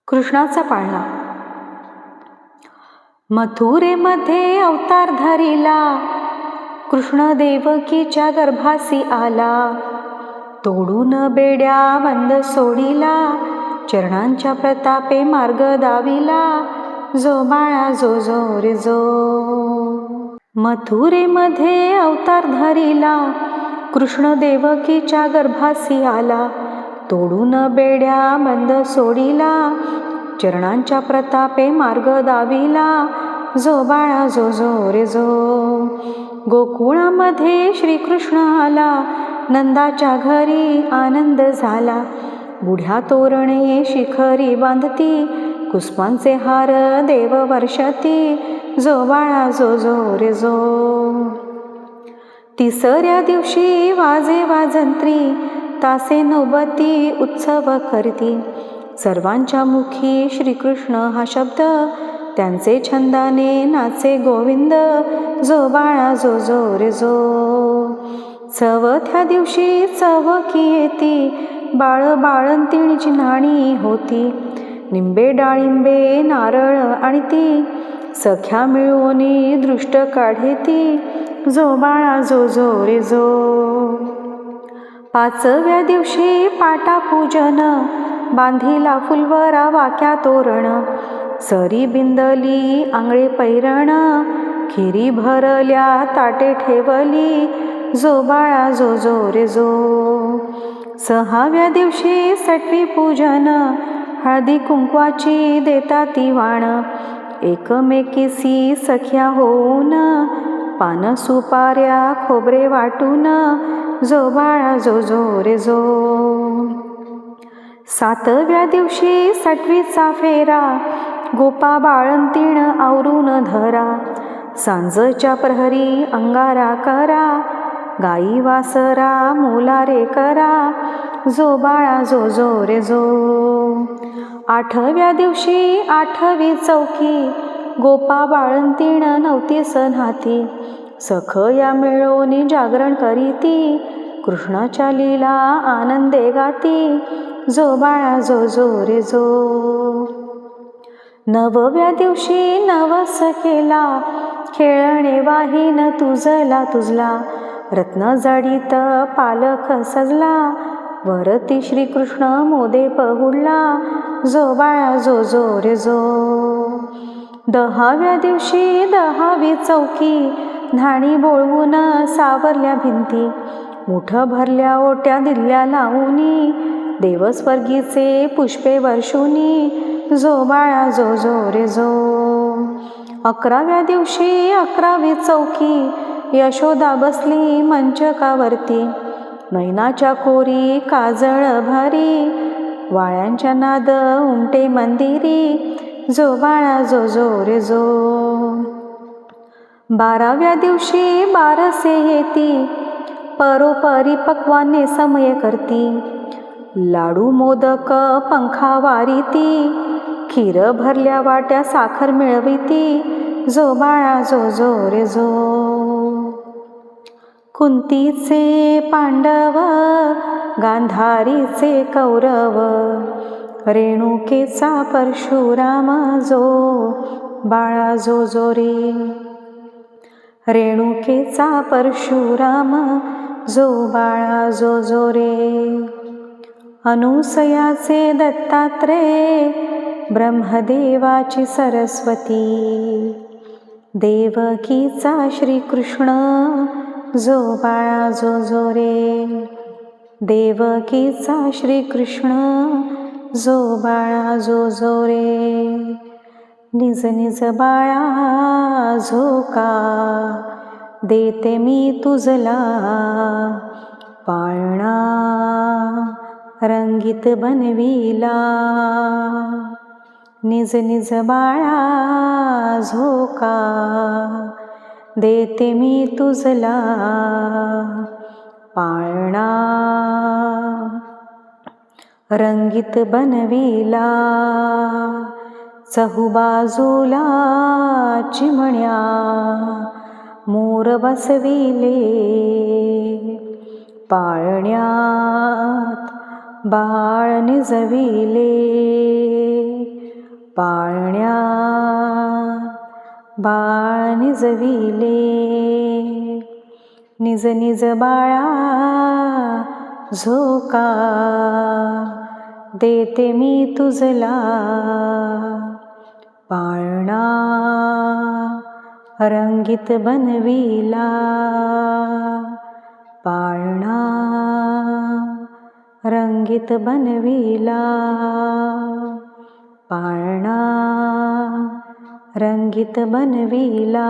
कृष्णाचा पाळणा. मथुरेमध्ये अवतार धरिला, कृष्ण देवकीच्या गर्भासी आला. तोडून बेड्या बंद सोडिला, चरणांच्या प्रतापे मार्ग दाविला. जो बाळा जो जो रे जो. मथुरेमध्ये अवतार धरिला, कृष्ण देवकीच्या गर्भासी आला. तोडून बेड्या बंद सोडिला, चरणांच्या प्रतापे मार्ग दाविला. जो बाळा जो जो रे जो. गोकुळामध्ये श्रीकृष्ण आला, नंदाच्या घरी आनंद झाला. बुढ्या तोरणे शिखरी बांधती, कुसुमांचे हार देव वर्षती. जो बाळा जो जो रे जो. तिसऱ्या दिवशी वाजे वाजंत्री, तासे नौबती उत्सव करती. सर्वांच्या मुखी श्रीकृष्ण हा शब्द, त्यांचे छंदाने नाचे गोविंद. जो बाळा जो जो रे जो. चवथ्या दिवशी चवकी येती, बाळ बाळंतीणीची न्हाणी होती. निंबे डाळिंबे नारळ आणि ती, सख्या मिळवणी दृष्ट काढेती. जो बाळा जो जो रे जो. पाचव्या दिवशी पाटापूजन, बांधिला फुलवरा वाक्या तोरण. सरी बिंदली आंगळे पैरण, खिरी भरल्या ताटे ठेवली. जो बाळा जो जो रे जो. सहाव्या दिवशी सटवी पूजन, हळदी कुंकवाची देता ती वाण. एकमेकीसी सख्या होऊन, पान सुपाऱ्या खोबरे वाटून. जो बाळा जो जो रे जो. सातव्या दिवशी सटवीचा फेरा, गोपा बाळंतीण आवरून धरा. सांजच्या प्रहरी अंगारा करा, गाई वासरा मुलारे करा. जो बाळा जो जो रे जो. आठव्या दिवशी आठवी चौकी, गोपा बाळंतीण नवतीस न्हाती. सखया मिळवून जागरण करीती, कृष्णाच्या लीला आनंदे गाती. जो बाळा जो जो रे जो. नवव्या दिवशी नवस केला, खेळणे वाहीन तुझला तुझला. रत्न जडित पालख सजला, वरती श्रीकृष्ण मोदे पहुडला. जो बाळा जो जो रे जो. दहाव्या दिवशी दहावी चौकी, न्हाणी बोळवून सावरल्या भिंती. मुठ भरल्या ओट्या दिल्या लावूनी, देवस्वर्गीचे पुष्पे वर्षुनी. जो बाळा जो जो रे जो. अकराव्या दिवशी अकरावी चौकी, यशोदा बसली मंचकावरती. नैनाच्या कोरी काजळ भारी, वाळ्यांच्या नाद उमटे मंदिरी. जो बाळा जो जो रे जो. बाराव्या दिवशी बारसे येती, परोपरी पक्वाने समय करती. लाडू मोदक पंखा वारीती, खीर भरल्या वाट्या साखर मिळविती. जो बाळा जो जो रे जो. कुंतीचे पांडव, गांधारीचे कौरव. रेणुकेचा परशुराम, जो बाळा जो जो रे. रेणुकेचा परशुराम, जो बाळा जो जो रे. अनुसयाचे दत्तात्रेय, ब्रह्मदेवाची सरस्वती. देवकीचा श्रीकृष्ण, जो बाळा जो जो रे. देवकीचा श्रीकृष्ण, जो बाळा जो जो रे. निज निज बाळा झोका, देते मी तुझला पाळणा. रंगीत बनविला, निज निज बाळा झोका. देते मी तुझला पाळणा. रंगीत बनविला, चहूबाजूला चिमण्या मोर बसविले. पाळण्यात बाळ निजविले. पाळण्या बाळ निजविले, निज निज बाळा झोका देते मी तुझला. पाळणा रंगीत बनविला, पाळणा रंगीत बनविला, पाळणा रंगीत बनविला.